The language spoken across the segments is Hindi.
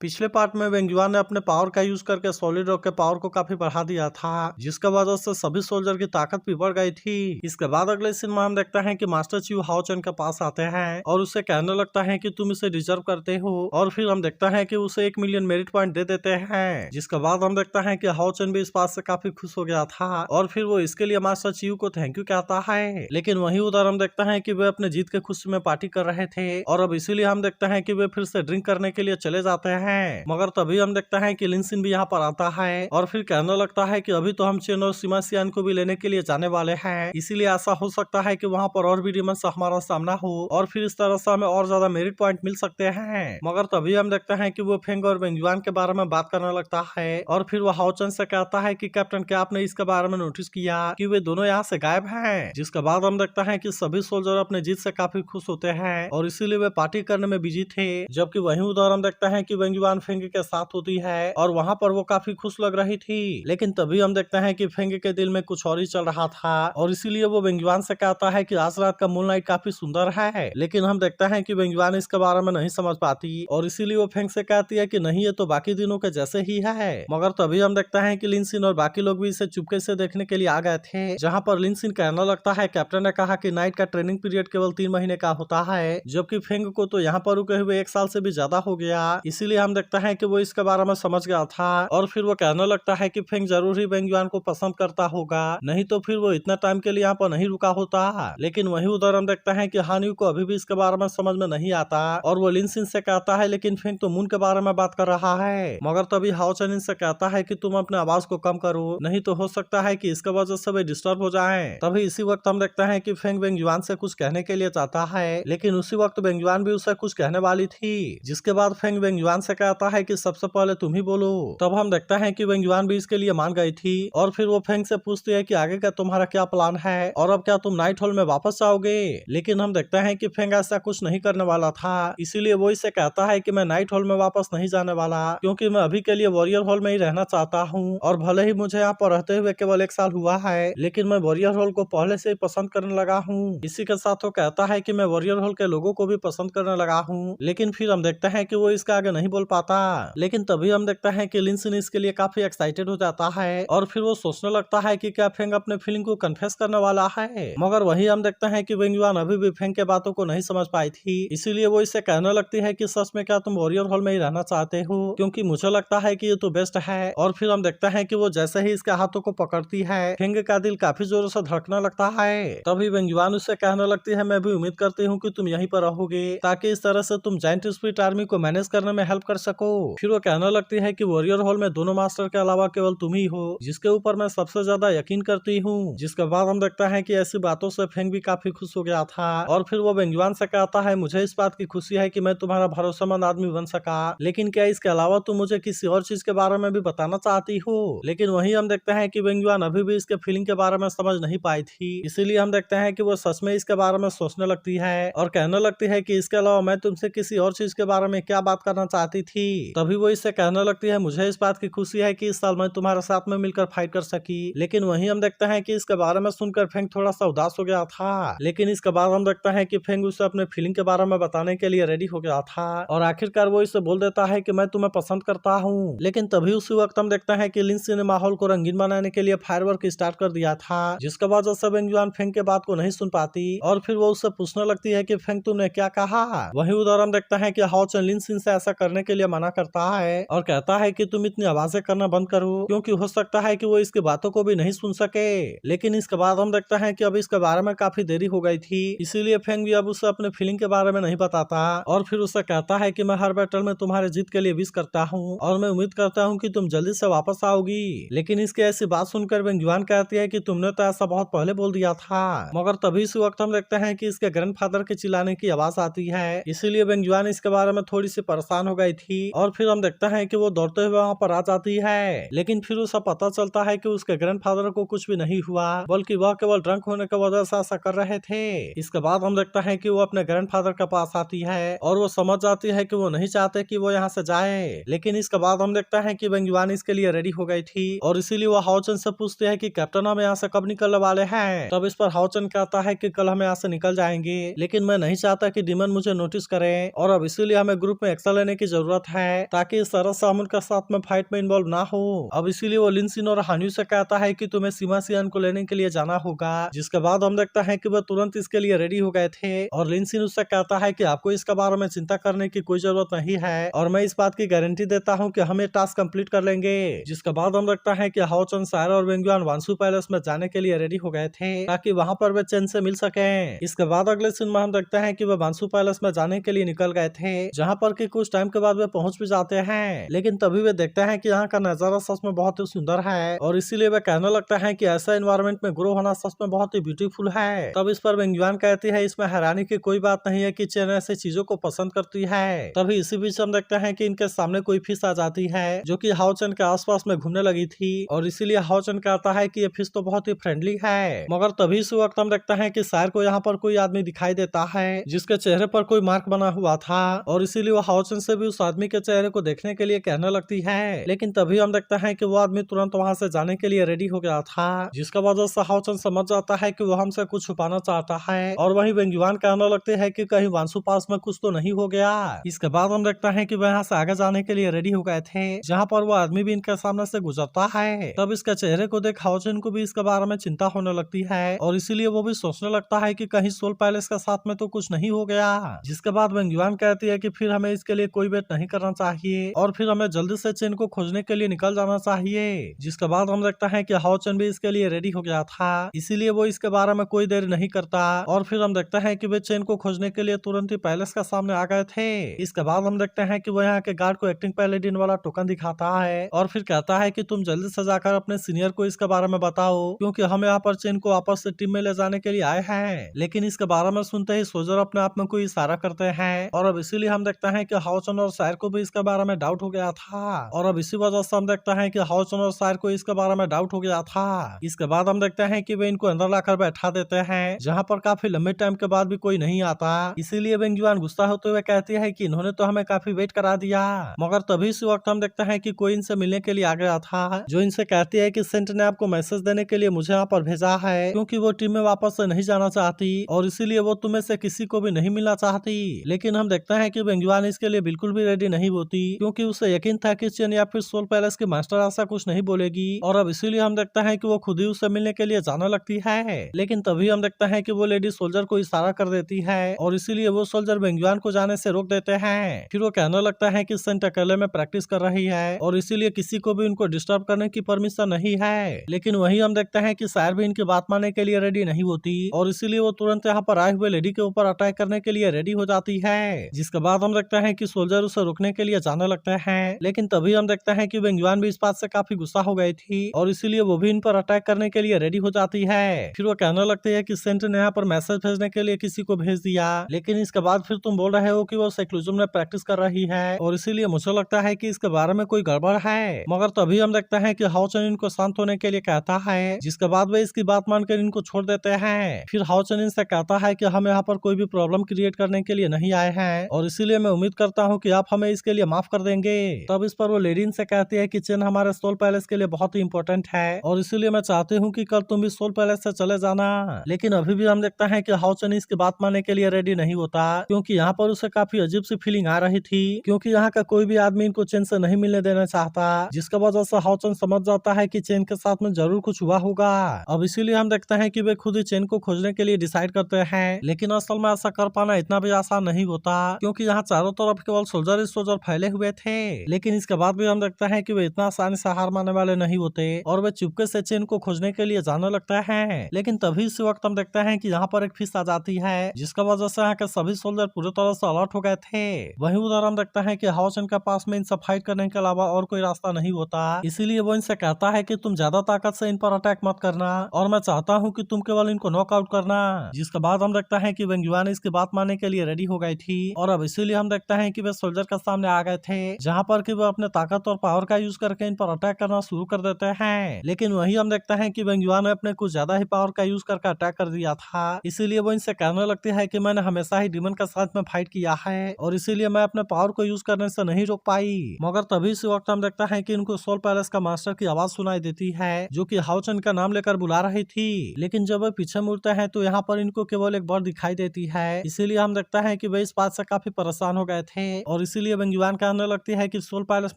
पिछले पार्ट में वेंगुआ ने अपने पावर का यूज करके सॉलिड रॉक के पावर को काफी बढ़ा दिया था, जिसके वजह से सभी सोल्जर की ताकत भी बढ़ गई थी। इसके बाद अगले सीन में हम देखते हैं कि मास्टर चीव हाओ चेन के पास आते हैं और उसे कहने लगता है कि तुम इसे डिजर्व करते हो, और फिर हम देखते हैं कि उसे 1 मिलियन मेरिट पॉइंट दे देते हैं। जिसके बाद हम देखते हैं कि हाओ चेन भी इस बात से काफी खुश हो गया था और फिर वो इसके लिए मास्टर चीव को थैंक यू कहता है। लेकिन वही उधर हम देखते हैं कि वे अपने जीत के खुशी में पार्टी कर रहे थे और अब इसीलिए हम देखते हैं कि वे फिर से ड्रिंक करने के लिए चले जाते हैं। मगर तभी हम देखते हैं कि लिनसिन भी यहाँ पर आता है और फिर कहने लगता है कि अभी तो हम चेन और सीमा सियान को भी लेने के लिए जाने वाले हैं, इसीलिए ऐसा हो सकता है कि वहाँ पर और भी डीमन से हमारा सामना हो और फिर इस तरह से हमें और ज्यादा मेरिट पॉइंट मिल सकते हैं। मगर तभी हम देखते हैं कि वो फेंग और वेंगुआन के बारे में बात करने लगता है और फिर वो हाओ चेन से कहता है कि कैप्टन, क्या आपने इसके बारे में नोटिस किया कि वे दोनों यहाँ से गायब हैं। जिसके बाद हम देखते हैं कि सभी सोल्जर अपने जीत से काफी खुश होते हैं और इसीलिए वे पार्टी करने में बिजी थे, जबकि वहीं उधर हम देखते हैं कि वेंगुआन फेंग के साथ होती है और वहाँ पर वो काफी खुश लग रही थी। लेकिन तभी हम देखते हैं कि फेंग के दिल में कुछ और ही चल रहा था और इसीलिए वो वेंगुआन से कहता है कि आज रात का मूनलाइट काफी सुंदर है। लेकिन हम देखते हैं कि वेंगुआन इसके बारे में नहीं समझ पाती और इसीलिए वो फेंग से कहती है कि नहीं, ये तो बाकी दिनों के जैसे ही है। मगर तभी हम देखते हैं कि लिनसिन और बाकी लोग भी इसे चुपके से देखने के लिए आ गए थे, जहाँ पर लिनसिन कहने लगता है कैप्टन ने कहा कि नाइट का ट्रेनिंग पीरियड केवल 3 महीने का होता है, जबकि फेंग को तो यहाँ पर रुके हुए 1 साल से भी ज्यादा हो गया। इसीलिए हम देखते हैं कि वो इसके बारे में समझ गया था और फिर वो कहने लगता है कि फेंग जरूर ही वेंगुआन को पसंद करता होगा, नहीं तो फिर वो इतना टाइम के लिए यहाँ पर नहीं रुका होता। लेकिन वही उधर हम देखते हैं कि हानियू को अभी भी इसके बारे में समझ में नहीं आता और वो लिनसिन से कहता है लेकिन फेंग तो मून के बारे में बात कर रहा है। मगर तभी हाओ चेन से कहता है कि तुम अपने आवाज को कम करो, नहीं तो हो सकता है कि इसके वजह से वे डिस्टर्ब हो जाएं। तभी इसी वक्त हम देखते हैं कि फेंग वेंगुआन से कुछ कहने के लिए चाहता है, लेकिन उसी वक्त वेंगुआन भी उसे कुछ कहने वाली थी। जिसके बाद फेंग वेंगुआन से कहता है कि सबसे पहले तुम ही बोलो। तब हम देखते हैं कि वेंगुआन भी इसके लिए मान गई थी और फिर वो फेंग से पूछती है कि आगे का तुम्हारा क्या प्लान है और अब क्या तुम नाइट हॉल में वापस जाओगे। लेकिन हम देखते हैं कि फेंग ऐसा कुछ नहीं करने वाला था, इसीलिए वो इसे कहता है कि मैं नाइट हॉल में वापस नहीं जाने वाला, क्योंकि मैं अभी के लिए वॉरियर हॉल में ही रहना चाहता हूँ और भले ही मुझे यहाँ पर रहते हुए केवल 1 साल हुआ है, लेकिन मैं वॉरियर हॉल को पहले से ही पसंद करने लगा हूँ। इसी के साथ वो कहता है कि मैं वॉरियर हॉल के लोगों को भी पसंद करने लगा हूँ, लेकिन फिर हम देखते हैं कि वो इसके आगे नहीं बोल पाता। लेकिन तभी हम देखते हैं कि लिनसिन इसके लिए काफी एक्साइटेड हो जाता है और फिर वो सोचने लगता है कि क्या फेंग अपने फीलिंग को कन्फेस करने वाला है। मगर वही हम देखते हैं कि वेंगुआन अभी भी फेंग के बातों को नहीं समझ पाई थी, इसीलिए वो इसे कहने लगती है कि सच में क्या तुम वॉरियर हॉल में ही रहना चाहते हो, क्योंकि मुझे लगता है कि ये तो बेस्ट है। और फिर हम देखते हैं कि वो जैसे ही इसके हाथों को पकड़ती है, फेंग का दिल काफी जोरों से धड़कने लगता है। तभी वेंगुआन उसे कहने लगती है मैं भी उम्मीद करती हूँ कि तुम यहीं पर रहोगे, ताकि इस तरह से तुम जायंट स्पिरिट आर्मी को मैनेज करने में हेल्प कर सको। फिर वो कहने लगती है कि वॉरियर हॉल में दोनों मास्टर के अलावा केवल तुम ही हो जिसके ऊपर मैं सबसे ज्यादा यकीन करती हूँ। जिसके बाद हम देखते हैं कि ऐसी बातों से फेंग भी काफी खुश हो गया था और फिर वो वेंगुआन से कहता है मुझे इस बात की खुशी है कि मैं तुम्हारा भरोसेमंद आदमी बन सका, लेकिन क्या इसके अलावा तुम मुझे किसी और चीज के बारे में भी बताना चाहती हो। लेकिन वही हम देखते हैं कि वेंगुआन अभी भी इसके फीलिंग के बारे में समझ नहीं पाई थी, इसीलिए हम देखते हैं कि वो सच में इसके बारे में सोचने लगती है और कहने लगती है कि इसके अलावा मैं तुमसे किसी और चीज के बारे में क्या बात करना चाहती थी। तभी वो इससे कहने लगती है मुझे इस बात की खुशी है कि इस साल मैं तुम्हारे साथ में मिलकर फाइट कर सकी। लेकिन वहीं हम देखते हैं कि इसके बारे में सुनकर फेंग थोड़ा सा उदास हो गया था, लेकिन इसके बाद हम देखते हैं कि फेंग उसे अपने फीलिंग के बारे में बताने के लिए रेडी हो गया था और आखिरकार वो इसे बोल देता है कि मैं तुम्हें पसंद करता हूँ। लेकिन तभी उसी वक्त हम देखते हैं कि लिनसिन ने माहौल को रंगीन बनाने के लिए फायरवर्क स्टार्ट कर दिया था, जिसके वजह से वेंगुआन फेंग के बात को नहीं सुन पाती और फिर वो उससे पूछने लगती है कि फेंग तुमने क्या कहा। वहीं उधर हम देखते हैं कि हाओ चेन लिनसिन से ऐसा करने के लिए मना करता है और कहता है कि तुम इतनी आवाजें करना बंद करो, क्योंकि हो सकता है कि वो इसकी बातों को भी नहीं सुन सके। लेकिन इसके बाद हम देखते हैं कि अब इसके बारे में काफी देरी हो गई थी, इसीलिए फेंग भी अब उसे अपने फीलिंग के बारे में नहीं बताता और फिर उसे कहता है कि मैं हर बैटल में तुम्हारे जीत के लिए विश करता हूँ और मैं उम्मीद करता हूँ कि तुम जल्दी से वापस आओगी। लेकिन इसकी ऐसी बात सुनकर वेंगुआन कहती है कि तुमने तो ऐसा बहुत पहले बोल दिया था। मगर तभी इसी वक्त हम देखते हैं कि इसके ग्रैंडफादर के चिल्लाने की आवाज आती है, इसीलिए वेंगुआन इसके बारे में थोड़ी सी परेशान हो गई थी और फिर हम देखते हैं कि वो दौड़ते हुए वहाँ पर आ जाती है। लेकिन फिर उसे पता चलता है कि उसके ग्रैंडफादर को कुछ भी नहीं हुआ, बल्कि वह केवल ड्रंक होने की वजह से ऐसा कर रहे थे। इसके बाद हम देखते हैं कि वो अपने ग्रैंडफादर के पास आती है और वो समझ जाती है कि वो नहीं चाहते कि वो यहाँ से जाए। लेकिन इसके बाद हम देखते हैं कि वेंगुआन इसके लिए रेडी हो गई थी और इसीलिए वो हाओ चेन से पूछते हैं कि कैप्टन हम यहाँ से कब निकलने वाले हैं। तब इस पर हाओ चेन कहता है कि कल हम यहाँ से निकल जाएंगे, लेकिन मैं नहीं चाहता कि डीमन मुझे नोटिस करे और अब इसीलिए हमें ग्रुप में एक्शन लेने की जरूरत जरूरत है ताकि इस तरह से हम उनके साथ में फाइट में इन्वॉल्व ना हो। अब इसीलिए वो लिन सिन और हान्यू से कहता है कि तुम्हें सीमा सियान को लेने के लिए जाना होगा, जिसके बाद हम देखते हैं कि वह तुरंत इसके लिए रेडी हो गए थे और लिन सिन उससे कहता है कि आपको इसके बारे में चिंता करने की कोई जरूरत नहीं है और मैं इस बात की गारंटी देता हूँ कि हम ये टास्क कंप्लीट कर लेंगे। जिसके बाद हम देखते हैं कि हाओ चन, सायरा और वेंगुआन वांसु पैलेस में जाने के लिए रेडी हो गए थे ताकि वहाँ पर वे चेन से मिल सके। इसके बाद अगले सीन में हम देखते हैं कि वे वांसु पैलेस में जाने के लिए निकल गए थे, जहाँ पर कि कुछ टाइम के बाद वे पहुंच भी जाते हैं। लेकिन तभी वे देखते हैं कि यहाँ का नजारा सच में बहुत ही सुंदर है और इसीलिए वे कहने लगता है कि ऐसा एनवायरनमेंट में ग्रो होना सच में बहुत ही ब्यूटीफुल है। तब इस पर वेंगुआन कहती है इसमें हैरानी की कोई बात नहीं है कि चेन ऐसी चीजों को पसंद करती है। तभी इसी बीच हम देखते हैं कि इनके सामने कोई फिश आ जाती है जो कि हाओ चन के आसपास में घूमने लगी थी और इसीलिए हाओ चन कहता है कि ये फिश तो बहुत ही फ्रेंडली है। मगर तभी इस वक्त हम देखते हैं कि सायर को यहाँ पर कोई आदमी दिखाई देता है जिसके चेहरे पर कोई मार्क बना हुआ था और इसीलिए वो हाओ चन से भी उस आदमी के चेहरे को देखने के लिए कहने लगती है। लेकिन तभी हम देखते हैं कि वो आदमी तुरंत वहाँ से जाने के लिए रेडी हो गया था, जिसका वजह से हाओ चन समझ जाता है कि वो हमसे कुछ छुपाना चाहता है और वही वेंगुआन कहने लगते हैं कि कहीं वांसु पास में कुछ तो नहीं हो गया। इसके बाद हम देखते हैं कि वह यहाँ से आगे जाने के लिए रेडी हो गए थे, जहाँ पर वो आदमी भी इनके सामने से गुजरता है। तब इसके चेहरे को देख हाओ चन को भी इसके बारे में चिंता होने लगती है और इसीलिए वो भी सोचने लगता है कि कहीं सोल पैलेस के साथ में तो कुछ नहीं हो गया। जिसके बाद वेंगुआन कहती है कि फिर हमें इसके लिए कोई वेट नहीं करना चाहिए और फिर हमें जल्दी से चेन को खोजने के लिए निकल जाना चाहिए। जिसके बाद हम देखते हैं कि हाओ चन भी इसके लिए रेडी हो गया था, इसीलिए वो इसके बारे में कोई देर नहीं करता और फिर हम देखते हैं कि वे चेन को खोजने के लिए तुरंत ही पैलेस के सामने आ गए थे। इसके बाद हम देखते हैं कि वो यहाँ के गार्ड को एक्टिंग पैलेडिन वाला टोकन दिखाता है और फिर कहता है कि तुम जल्दी से जाकर अपने सीनियर को इसके बारे में बताओ, क्योंकि हम यहाँ पर चेन को वापस से टीम में ले जाने के लिए आए हैं। लेकिन इसके बारे में सुनते ही सोल्जर अपने आप में कोई इशारा करते हैं और अब इसीलिए हम देखते हैं कि हाओ चन और सायर को भी इसके बारे में डाउट हो गया था और अब इसी वजह से हम देखते हैं कि हाओ चन और सायर को इसके बारे में डाउट हो गया था। इसके बाद हम देखते हैं कि वे इनको अंदर लाकर बैठा देते हैं, जहाँ पर काफी लंबे टाइम के बाद भी कोई नहीं आता। इसीलिए वेंगुआन गुस्सा होते हुए कहती है कि इन्होंने तो हमें काफी वेट करा दिया। मगर तभी इस वक्त हम देखते हैं कि कोई इनसे मिलने के लिए आ गया था, जो इनसे कहती है कि सेंट ने आपको मैसेज देने के लिए मुझे यहाँ पर भेजा है, क्योंकि वो टीम में वापस से नहीं जाना चाहती और इसीलिए वो तुम्हें से किसी को भी नहीं मिलना चाहती। लेकिन हम देखते हैं कि वेंगुआन इसके लिए बिल्कुल भी रेडी नहीं होती, क्योंकि उसे यकीन था कि चेन या फिर सोल पैलेस के मास्टर ऐसा कुछ नहीं बोलेगी और अब इसीलिए हम देखते हैं कि वो खुद ही उससे मिलने के लिए जाने लगती है। लेकिन तभी हम देखते हैं कि वो लेडी सोल्जर को इशारा कर देती है और इसीलिए वो सोल्जर वेंगुआन को जाने से रोक देते हैं। फिर वो कहने लगता है कि सेंट अकेले में प्रैक्टिस कर रही है और इसीलिए किसी को भी उनको डिस्टर्ब करने की परमिशन नहीं है। लेकिन वही हम देखते हैं कि सायर भी इनकी बात मानने के लिए रेडी नहीं होती और इसीलिए वो तुरंत यहाँ पर आए हुए लेडी के ऊपर अटैक करने के लिए रेडी हो जाती है। जिसके बाद हम देखते हैं कि सोल्जर उसे रोकने के लिए जाने लगते हैं, लेकिन तभी हम देखते हैं कि वेंगुआन भी इस बात से काफी गुस्सा हो गई थी और इसीलिए वो भी इन पर अटैक करने के लिए रेडी हो जाती है। फिर वो कहने लगती है कि सेंट ने यहाँ पर मैसेज भेजने के लिए किसी को भेज दिया, लेकिन इसके बाद फिर तुम बोल रहे हो कि वो सेक्लूजम में प्रैक्टिस कर रही है और इसीलिए मुझे लगता है कि इसके बारे में कोई गड़बड़ है। मगर तभी हम देखते हैं कि हाओ चन इनको शांत होने के लिए कहता है, जिसके बाद वे इसकी बात मानकर इनको छोड़ देते हैं। फिर हाओ चन इनसे कहता है कि हम यहाँ पर कोई भी प्रॉब्लम क्रिएट करने के लिए नहीं आए हैं और इसीलिए मैं उम्मीद करता हूँ कि आप हमें इसके लिए माफ कर देंगे। तब इस पर वो लेडी इनसे कहती है कि चेन हमारे सोल पैलेस के लिए बहुत ही इंपॉर्टेंट है और इसीलिए मैं चाहती हूँ कि कल तुम भी सोल पैलेस से चले जाना। लेकिन अभी भी हम देखते हैं कि हाओ चन इसकी बात मानने के लिए रेडी नहीं होता, क्योंकि यहाँ पर उसे काफी अजीब सी फीलिंग आ रही थी, क्योंकि यहाँ का कोई भी आदमी इनको चेन से नहीं मिलने देना चाहता, जिसका वजह से हाओ चन समझ जाता है कि चेन के साथ में जरूर कुछ हुआ होगा। अब इसीलिए हम देखते हैं कि वे खुद ही चेन को खोजने के लिए डिसाइड करते हैं, लेकिन असल में ऐसा कर पाना इतना भी आसान नहीं होता, क्योंकि यहाँ चारों तरफ केवल सोल्जर ही सोल्जर फैले हुए थे। लेकिन इसके बाद भी हम देखते हैं कि वे इतना आसानी से हार मानने वाले नहीं होते और वे चुपके से चेन को खोजने के लिए जाने लगते हैं। लेकिन तभी इस वक्त हम देखते हैं कि यहाँ पर एक फिश आ जाती है, जिसका वजह से यहाँ के सभी सोल्जर पूरी तरह से अलर्ट हो गए थे। वहीं उधर हम देखते हैं कि हाओ चन के पास में इनसे फाइट करने के अलावा और कोई रास्ता नहीं होता, इसीलिए वो इनसे कहता है कि तुम ज्यादा ताकत से इन पर अटैक मत करना और मैं चाहता हूँ कि तुम केवल इनको नॉकआउट करना। जिसके बाद हम देखते हैं कि वेंगुआन इसकी बात मानने के लिए रेडी हो गई थी और अब इसीलिए हम देखते हैं कि वे सोल्जर के सामने आ गए थे, जहाँ पर कि वे अपने ताकत और पावर का यूज करके इन पर अटैक करना शुरू कर देते हैं। लेकिन वही हम देखते हैं कि वेंगुआन ने अपने कुछ ज्यादा ही पावर का यूज करके अटैक कर दिया था, इसीलिए वो इनसे कहने लगती है कि मैंने हमेशा ही डीमन के साथ में फाइट किया है और इसीलिए मैं अपने पावर को यूज करने से नहीं रोक पाई। मगर तभी इस वक्त हम देखते हैं कि इनको सोल पैलेस का मास्टर की आवाज सुनाई देती है, जो कि हाओ चन का नाम लेकर बुला रही थी। लेकिन जब वे पीछे मुड़ते हैं तो यहाँ पर इनको केवल एक बर्ड दिखाई देती है, इसीलिए हम देखते हैं कि वे इस बात से काफी परेशान हो गए थे और इसी इसीलिए बेंगयुआन कहने लगती है कि सोल पैलेस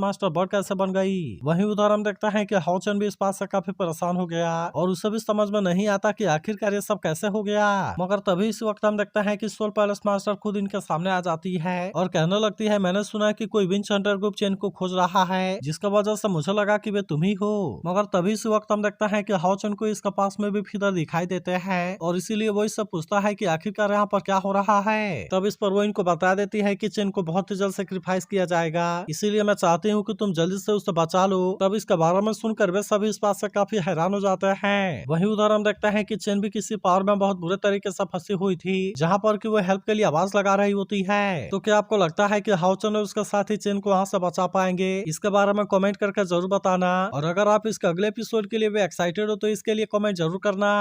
मास्टर बर्ड कैसे बन गई। वहीं उधर हम देखते हैं कि हाओचन भी इस बात से काफी परेशान हो गया और उसे भी समझ में नहीं आता कि आखिरकार ये सब कैसे हो गया। मगर तभी इस वक्त हम देखते हैं कि सोल पैलेस मास्टर खुद इनके सामने आ जाती है और कहने लगती है, मैंने सुना है कि कोई विंच हंटर ग्रुप चेन को खोज रहा है, जिसका वजह से मुझे लगा कि वे तुम ही हो। मगर तभी इस वक्त हम देखते हैं कि हाओचन को इसके पास में भी फिदर दिखाई देते हैं और इसीलिए वो इससे पूछता है कि आखिरकार यहाँ पर क्या हो रहा है। तब इस पर वो इनको बता देती है कि चेन को बहुत ही जल्द सेक्रीफाइस किया जाएगा, इसीलिए मैं चाहती हूँ कि तुम जल्दी से उसे बचा लो। तब इसके बारे में सुनकर वे सभी इस बात से काफी हैरान हो जाते हैं। वहीं उधर हम देखते हैं कि चेन भी किसी पावर में बहुत बुरे तरीके से फंसी हुई थी, जहाँ पर कि वो हेल्प के लिए आवाज लगा रही होती है। तो क्या आपको लगता है कि हाओचन और उसके साथी चेन को वहाँ से बचा पाएंगे? इसके बारे में कमेंट करके जरूर बताना और अगर आप इसके अगले एपिसोड के लिए भी एक्साइटेड हो तो इसके लिए कमेंट जरूर करना।